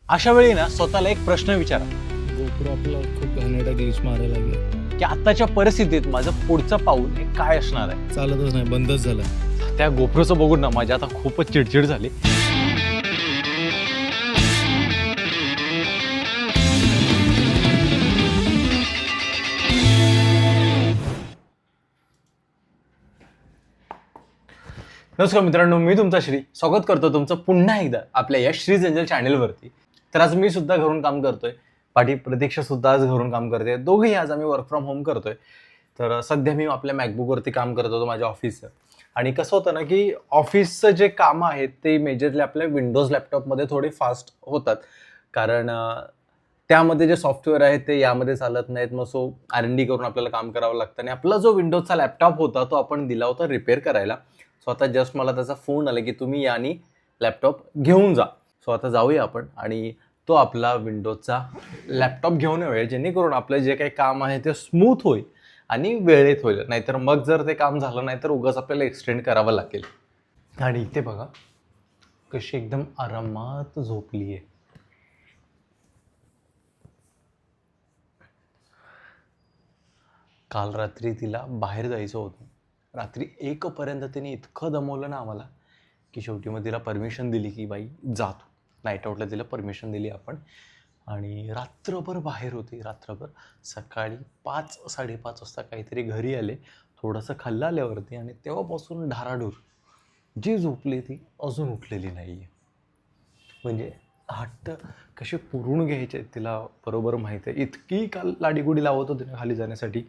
अशा वेळी ना स्वतःला एक प्रश्न विचारा गोप्रो आपला खूप घाणेरडा ग्लिच मारायला लागला. की आत्ताच्या परिस्थितीत माझं पुढचं पाऊल हे काय असणार आहे. चालतच नाही, बंदच झाला. त्या गोप्रोचं बघून ना माझी आता खूपच चिडचिड झाली. नमस्कार मित्रांनो, मी तुमचा श्री स्वागत करतो तुमचं पुन्हा एकदा आपल्या या श्री जंजल चॅनेलवरती. तर आज मी सुद्धा घरून काम करतोय, पाठी प्रतीक्षा सुद्धा आज घरून काम करते. दोघेही आज आम्ही वर्क फ्रॉम होम करतोय. तर सध्या मी आपल्या मॅकबुकवरती काम करत होतो माझ्या ऑफिसचं. आणि कसं होतं ना की ऑफिसचं जे कामं आहेत ते मेजरली आपल्या विंडोज लॅपटॉपमध्ये थोडे फास्ट होतात, कारण त्यामध्ये जे सॉफ्टवेअर आहे ते यामध्ये चालत नाहीत. मग सो R&D करून आपल्याला काम करावं लागतं. आणि आपला जो विंडोजचा लॅपटॉप होता तो आपण दिला होता रिपेअर करायला. सो आता जस्ट मला त्याचा फोन आला की तुम्ही यानी लॅपटॉप घेऊन जा. सो आता जाऊया आपण आणि तो आपला विंडोजचा लॅपटॉप घेऊन येऊया, जेणेकरून आपलं जे काही काम आहे ते स्मूथ होईल आणि वेळेत होईल. नाहीतर मग जर ते काम झालं नाही तर उगाच आपल्याला एक्सटेंड करावं लागेल. आणि इथे बघा कशी एकदम आरामात झोपली आहे. काल रात्री तिला बाहेर जायचं होतं. रात्री 1 पर्यंत तिने इतकं दमवलं ना आम्हाला की शेवटी मग तिला परमिशन दिली की बाई जातो. नाईट आऊटला तिला परमिशन दिली आपण. आणि रात्रभर बाहेर होती. रात्रभर सकाळी 5-5:30 वाजता काहीतरी घरी आले, थोडंसं खाल्लं आल्यावरती, आणि तेव्हापासून ढाराढूर जी झोपली ती अजून उठलेली नाही आहे. म्हणजे हट्ट कसे पुरून घ्यायचे तिला बरोबर माहीत आहे. इतकी काल लाडीगुडी लावत होती ना खाली जाण्यासाठी.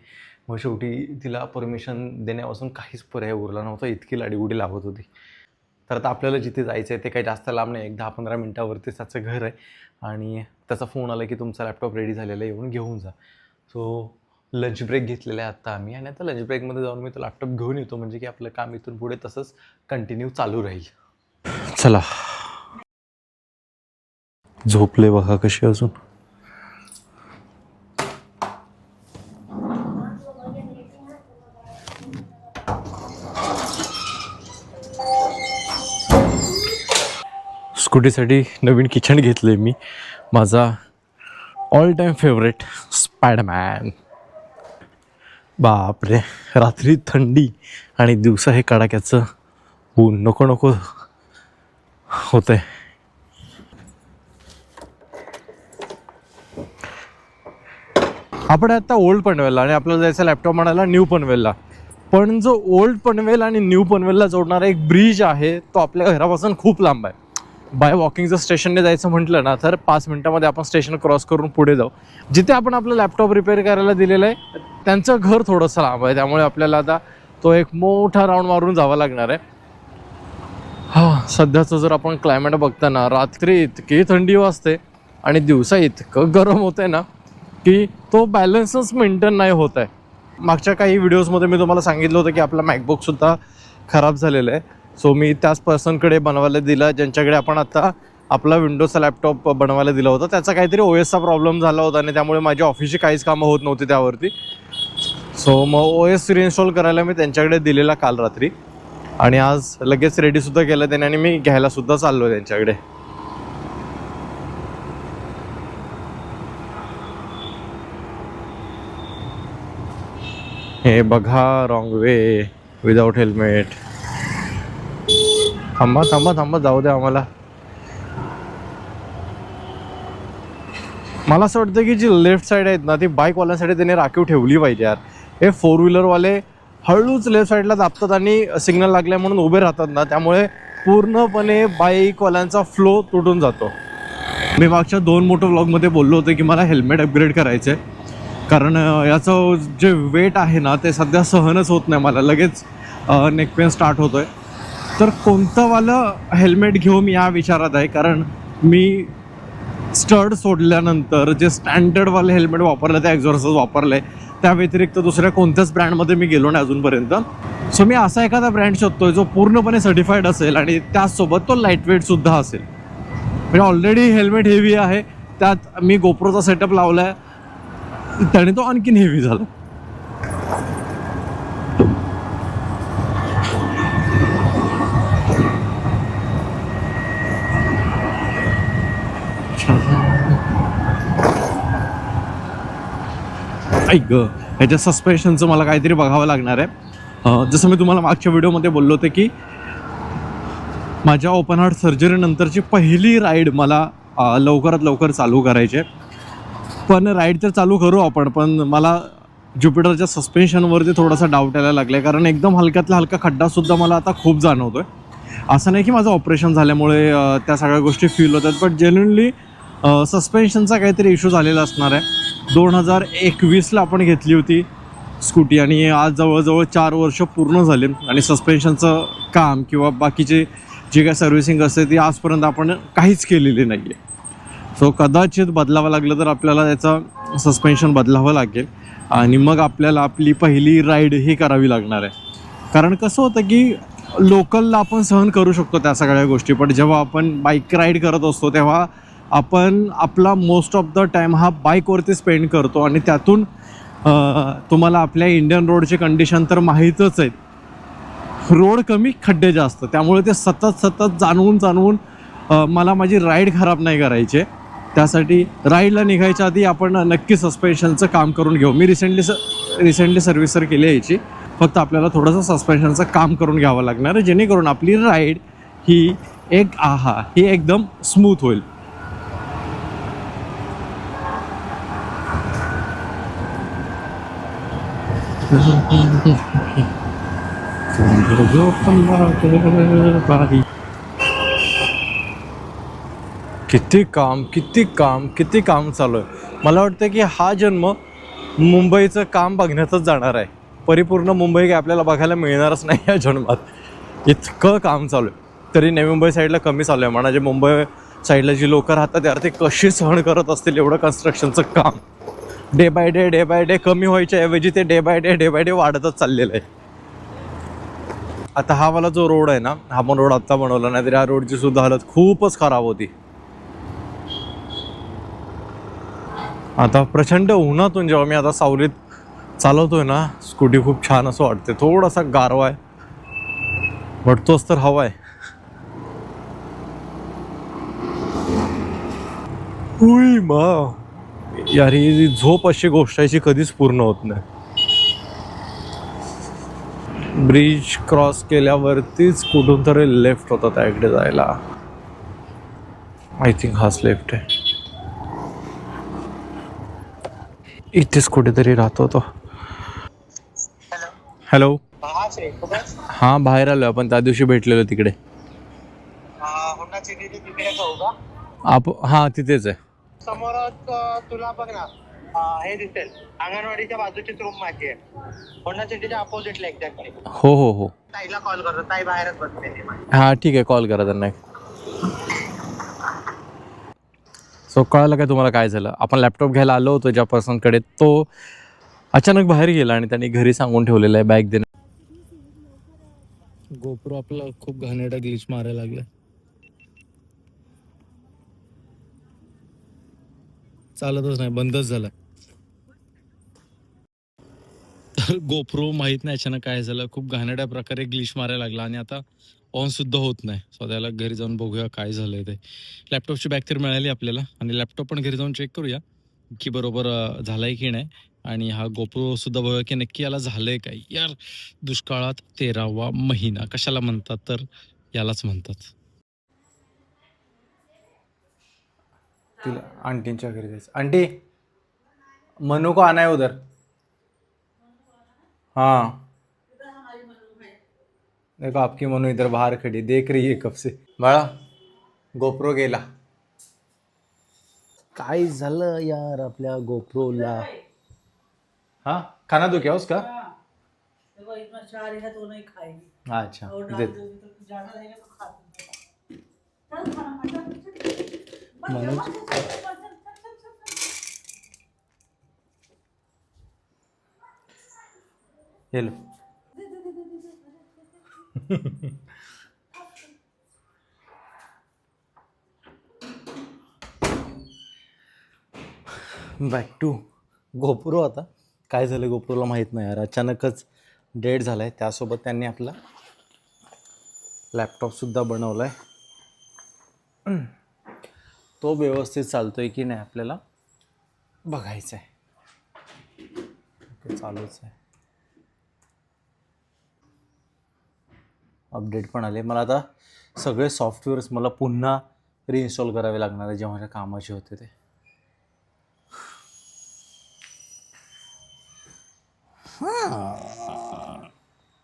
मग शेवटी तिला परमिशन देण्यापासून काहीच पर्याय उरला नव्हता, इतकी लाडीगुडी लावत होती. तर आता आपल्याला जिथे जायचं आहे ते काही जास्त लांब नाही, 10-15 मिनटावरतीच त्याचं घर आहे. आणि त्याचा फोन आला की तुमचा लॅपटॉप रेडी झालेला आहे, येऊन घेऊन जा. सो लंच ब्रेक घेतलेला आहे आत्ता आम्ही, आणि आता लंच ब्रेकमध्ये जाऊन मी तो लॅपटॉप घेऊन येतो, म्हणजे की आपलं काम इथून पुढे तसंच कंटिन्यू चालू राहील. चला, झोपले बघा कशी अजून. स्कूटीसाठी नवीन किचन घेतलं आहे मी, माझा ऑल टाईम फेवरेट स्पायडरमॅन. बापरे, रात्री थंडी आणि दिवसा हे कडाक्याचं ऊन, नको नको होतं आहे. आपण आता ओल्ड पनवेलला आणि आपल्याला जायचं लॅपटॉप म्हणायला न्यू पनवेलला. पण जो ओल्ड पनवेल आणि न्यू पनवेलला जोडणारा एक ब्रिज आहे तो आपल्या घरापासून खूप लांब आहे. बाय वॉकिंग जर स्टेशनने जायचं म्हटलं ना तर 5 मिनटामध्ये आपण स्टेशन क्रॉस करून पुढे जाऊ. जिथे आपण आपलं लॅपटॉप रिपेअर करायला दिलेलं आहे त्यांचं घर थोडंसं लांब आहे, त्यामुळे आपल्याला आता तो एक मोठा राऊंड मारून जावा लागणार आहे. सध्याचं जर आपण क्लायमेट बघताना रात्री इतकी थंडी वाजते आणि दिवसा इतकं गरम होतंय ना की तो बॅलन्सच मेंटेन नाही होत आहे. मागच्या काही व्हिडिओजमध्ये मी तुम्हाला सांगितलं होतं की आपला मॅकबुकसुद्धा खराब झालेला आहे. सो मी त्याच पर्सनकडे बनवायला दिला ज्यांच्याकडे आपण आता आपला विंडोजचा लॅपटॉप बनवायला दिला होता. त्याचा काहीतरी OSचा प्रॉब्लेम झाला होता आणि त्यामुळे माझी ऑफिसची काहीच कामं होत नव्हती त्यावरती. सो मग OS रिइन्स्टॉल करायला मी त्यांच्याकडे दिलेला काल रात्री, आणि आज लगेच रेडीसुद्धा केलं त्याने आणि मी घ्यायलासुद्धा चाललो आहे त्यांच्याकडे. हे बघा, रॉंग वे, विदाउट हेल्मेट. थांबा थांबा थांबा, जाऊ द्या आम्हाला. मला असं वाटतं की जी लेफ्ट साईड आहेत ना ती बाईकवाल्यांसाठी त्याने राखीव ठेवली पाहिजे यार. हे 4 व्हीलरवाले हळूच लेफ्ट साईडला दाबतात आणि सिग्नल लागल्या म्हणून उभे राहतात ना, त्यामुळे पूर्णपणे बाईकवाल्यांचा फ्लो तुटून जातो. मी मागच्या 2 मोठं व्लॉगमध्ये बोललो होतो की मला हेल्मेट अपग्रेड करायचं आहे, कारण याचं जे वेट आहे ना ते सध्या सहनच होत नाही मला. लगेच नेक पेन स्टार्ट होतो आहे. तर कोणतं वालं हेल्मेट घेऊ मी या विचारात आहे, कारण मी स्टड सोडल्यानंतर जे स्टँडर्डवाले हेल्मेट वापरलं ते एक्झॉर्सस वापरलं आहे. त्या व्यतिरिक्त दुसऱ्या कोणत्याच ब्रँडमध्ये मी गेलो नाही अजूनपर्यंत. सो मी असा एखादा ब्रँड शोधतोय जो पूर्णपणे सर्टिफाईड असेल आणि त्याचसोबत तो लाईट वेटसुद्धा असेल. म्हणजे ऑलरेडी हेल्मेट हेवी आहे, त्यात मी गोप्रोचा सेटअप लावला आहे, त्याने तो आणखीन हेवी झाला. ऐक ग, ह्याच्या सस्पेन्शनचं मला काहीतरी बघावं लागणार आहे. जसं मी तुम्हाला मागच्या व्हिडिओमध्ये बोललो होतं की माझ्या ओपन हार्ट सर्जरीनंतरची पहिली राईड मला लवकरात लवकर चालू करायची आहे. पण राईड तर चालू करू आपण, पण मला ज्युपिटरच्या सस्पेन्शनवरती थोडासा डाऊट यायला लागला आहे. कारण एकदम हलक्यातला हलका खड्डासुद्धा मला आता खूप जाणवतो आहे. असं नाही की माझं ऑपरेशन झाल्यामुळे त्या सगळ्या गोष्टी फील होतात, बट जेन्युनली सस्पेन्शनचा काहीतरी इश्यू झालेला असणार आहे. 2021ला आपण घेतली होती स्कूटी आणि आज जवळजवळ 4 वर्ष पूर्ण झाले आणि सस्पेन्शनचं काम किंवा बाकीचे जे काय सर्व्हिसिंग असते ती आजपर्यंत आपण काहीच केलेली नाही आहे. सो कदाचित बदलावं लागलं तर आपल्याला त्याचं सस्पेन्शन बदलावं लागेल आणि मग आपल्याला आपली पहिली राईड ही करावी लागणार आहे. कारण कसं होतं की लोकलला आपण सहन करू शकतो त्या सगळ्या गोष्टी, पण जेव्हा आपण बाईक राईड करत असतो तेव्हा आपण आपला मोस्ट ऑफ द टाईम हा बाईकवरती स्पेंड करतो आणि त्यातून तुम्हाला आपल्या इंडियन रोडची कंडिशन तर माहीतच आहेत. रोड कमी, खड्डे जास्त, त्यामुळे ते सतत जाणवून मला माझी राईड खराब नाही करायची. त्यासाठी राईडला निघायच्या आधी आपण नक्की सस्पेन्शनचं काम करून घेऊ. मी रिसेंटली सर्व्हिस तर केली यायची, फक्त आपल्याला थोडंसं सस्पेन्शनचं काम करून घ्यावं लागणार आहे जेणेकरून आपली राईड ही एकदम स्मूथ होईल. किती काम चालू आहे. मला वाटतं की हा जन्म मुंबईचं काम बघण्यातच जाणार आहे. परिपूर्ण मुंबई काय आपल्याला बघायला मिळणारच नाही या जन्मात. इतकं काम चालू आहे. तरी नवी मुंबई साईडला कमी चालू आहे म्हणा. जे मुंबई साईडला जी लोकं राहतात यार ते कशी सहन करत असतील एवढं कन्स्ट्रक्शनचं काम. डे बाय डे कमी व्हायच्या ऐवजी ते डे बाय डे वाढतच चाललेलं आहे. आता हा वाला जो रोड आहे ना, हा पण रोड आत्ता बनवला, नाही तर या रोडची सुद्धा हालत खूपच खराब होती. आता प्रचंड उन्हातून जेव्हा मी आता सावलीत चालवतोय ना स्कूटी, खूप छान असं वाटते. थोडासा गारवा आहे, बट तोच तर हवा आहे. उई मा यार, ही झोप अशी गोष्ट आहे जी कधीच पूर्ण होत नाही. ब्रिज क्रॉस केल्यावरतीच कुठून तरी लेफ्ट होता त्या इकडे जायला. आय थिंक हाच लेफ्ट आहे. इथेच कुठेतरी राहतो तो. हॅलो. हां, बाहेर आलो आपण त्या दिवशी भेटलेलो तिकडे. हां तिथेच आहे. समोरच तुला बघ ना हे दिसेल, अंगणवाडीच्या बाजूचीच रूम माझी आहे. होंडा सिटीच्या अपोजिटला एक्झॅक्टली. हो. ताईला कॉल करतो, ताई बाहेरच बसते. हां ठीक आहे, कॉल करा त्यांना. सो कळालं काय तुम्हाला काय झालं? आपण लॅपटॉप घ्यायला आलो होतो ज्या पर्सनकडे, तो अचानक बाहेर गेला आणि त्यांनी घरी सांगून ठेवलेलं आहे बॅग देणं. गोप्रो आपला खूप घाणेरडा ग्लिच मारायला लागला. चालतच नाही, बंदच झाला. तर गोप्रो माहित नाही अचानक काय झालं, खूप घाणेरड्या प्रकारे ग्लिच मारायला लागला आणि आता ऑन सुद्धा होत नाही. सो त्याला घरी जाऊन बघूया काय झालंय ते. लॅपटॉपची बॅग तर मिळाली आपल्याला आणि लॅपटॉप पण घरी जाऊन चेक करूया की बरोबर झालाय की नाही. आणि हा गोप्रो सुद्धा बघूया की नक्की याला झालंय काय. यार, दुष्काळात 13वा महिना कशाला म्हणतात, तर यालाच म्हणतात. तिला आंटींच्या घरी जायचं. आंटी, मनु को आना है उधर. हाँ, देखो आपकी मनु इधर बाहर खड़ी देख रही है कब से. बाळा, गोप्रो गेला. काय झालं यार आपल्या गोप्रोला? हाँ, खाना तो क्या उसका? अच्छा, दे. मनु ये लो. Back to GoPro. आता काय झालं गोप्रोला माहीत नाही यार, अचानकच डेड झाला आहे. त्यासोबत त्यांनी आपला लॅपटॉपसुद्धा बनवला आहे. तो व्यवस्थित चालतो आहे की नाही आपल्याला बघायचं आहे. ते चालूच आहे. अपडेट पण आले. मला आता सगळे सॉफ्टवेअर्स मला पुन्हा रिइन्स्टॉल करावे लागणार आहे जे माझ्या कामाचे होते ते.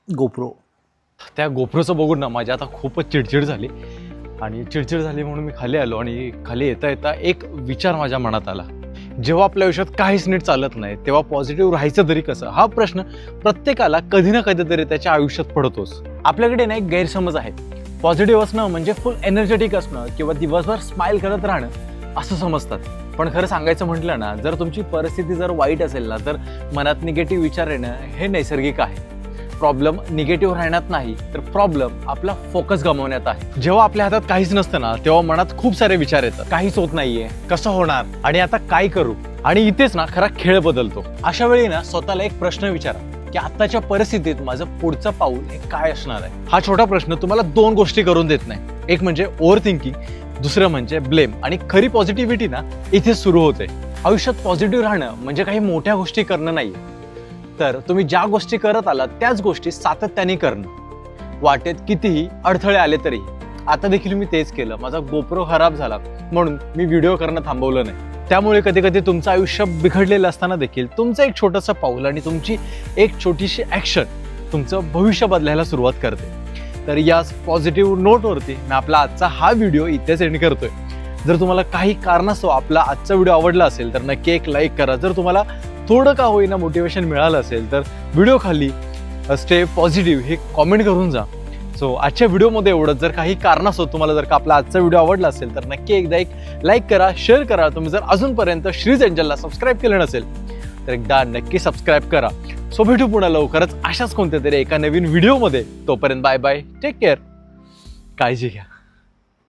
गोप्रो, त्या गोप्रोचं बघून ना माझी आता खूपच चिडचिड झाली. आणि चिडचिड झाली म्हणून मी खाली आलो. आणि खाली येता येता एक विचार माझ्या मनात आला. जेव्हा आपल्या आयुष्यात काहीच नीट चालत नाही तेव्हा पॉझिटिव्ह राहायचं तरी कसं, हा प्रश्न प्रत्येकाला कधी ना कधीतरी त्याच्या आयुष्यात पडतोच. आपल्याकडे ना एक गैरसमज आहे, पॉझिटिव्ह असणं म्हणजे फुल एनर्जेटिक असणं किंवा दिवसभर स्माइल करत राहणं असं समजतात. पण खरं सांगायचं म्हटलं ना, जर तुमची परिस्थिती जर वाईट असेल ना तर मनात निगेटिव्ह विचार येणं हे नैसर्गिक आहे. प्रॉब्लेम निगेटिव्ह राहण्यात नाही तर प्रॉब्लेम आपला फोकस गमावण्यात आहे. जेव्हा आपल्या हातात काहीच नसतं ना तेव्हा मनात खूप सारे विचार येतात. काहीच होत नाहीये, कसं होणार, आणि आता काय करू. आणि इथेच ना खरा खेळ बदलतो. अशा वेळी ना स्वतःला एक प्रश्न विचारा की आताच्या परिस्थितीत माझं पुढचं पाऊल हे काय असणार आहे. हा छोटा प्रश्न तुम्हाला दोन गोष्टी करून देत नाही. एक म्हणजे ओव्हर थिंकिंग, दुसरं म्हणजे ब्लेम. आणि खरी पॉझिटिव्हिटी ना इथेच सुरू होते. आयुष्यात पॉझिटिव्ह राहणं म्हणजे काही मोठ्या गोष्टी करणं नाही, तर तुम्ही ज्या गोष्टी करत आलात त्याच गोष्टी सातत्याने करणं. वाटेत कितीही अडथळे आले तरी. आता देखील मी तेच केलं. माझा गोप्रो खराब झाला म्हणून मी व्हिडिओ करणं थांबवलं नाही. त्यामुळे कधी कधी तुमचं आयुष्य बिघडलेलं असताना देखील तुमचं एक छोटंसं पाऊल आणि तुमची एक छोटीशी ॲक्शन तुमचं भविष्य बदलायला सुरुवात करते. तर याच पॉझिटिव्ह नोटवरती मी आपला आजचा हा व्हिडिओ इथेच एंड करतोय. जर तुम्हाला काही कारणास्तव आपला आजचा व्हिडिओ आवडला असेल तर नक्की एक लाईक करा. जर तुम्हाला थोडं का होईना मोटिवेशन मिळालं असेल तर व्हिडिओ खाली स्टे पॉझिटिव्ह हे कॉमेंट करून जा. सो आजच्या व्हिडिओमध्ये एवढंच. जर काही कारणास्तव तुम्हाला जर का आपला आजचा व्हिडिओ आवडला असेल तर नक्की एकदा एक लाईक करा, शेअर करा. तुम्ही जर अजूनपर्यंत श्रीज एंजलला सबस्क्राईब केलं नसेल तर एकदा नक्की सबस्क्राईब करा. सो भेटू पुन्हा लवकरच अशाच कोणत्या तरी एका नवीन व्हिडिओमध्ये. तोपर्यंत बाय बाय, टेक केअर, काळजी घ्या.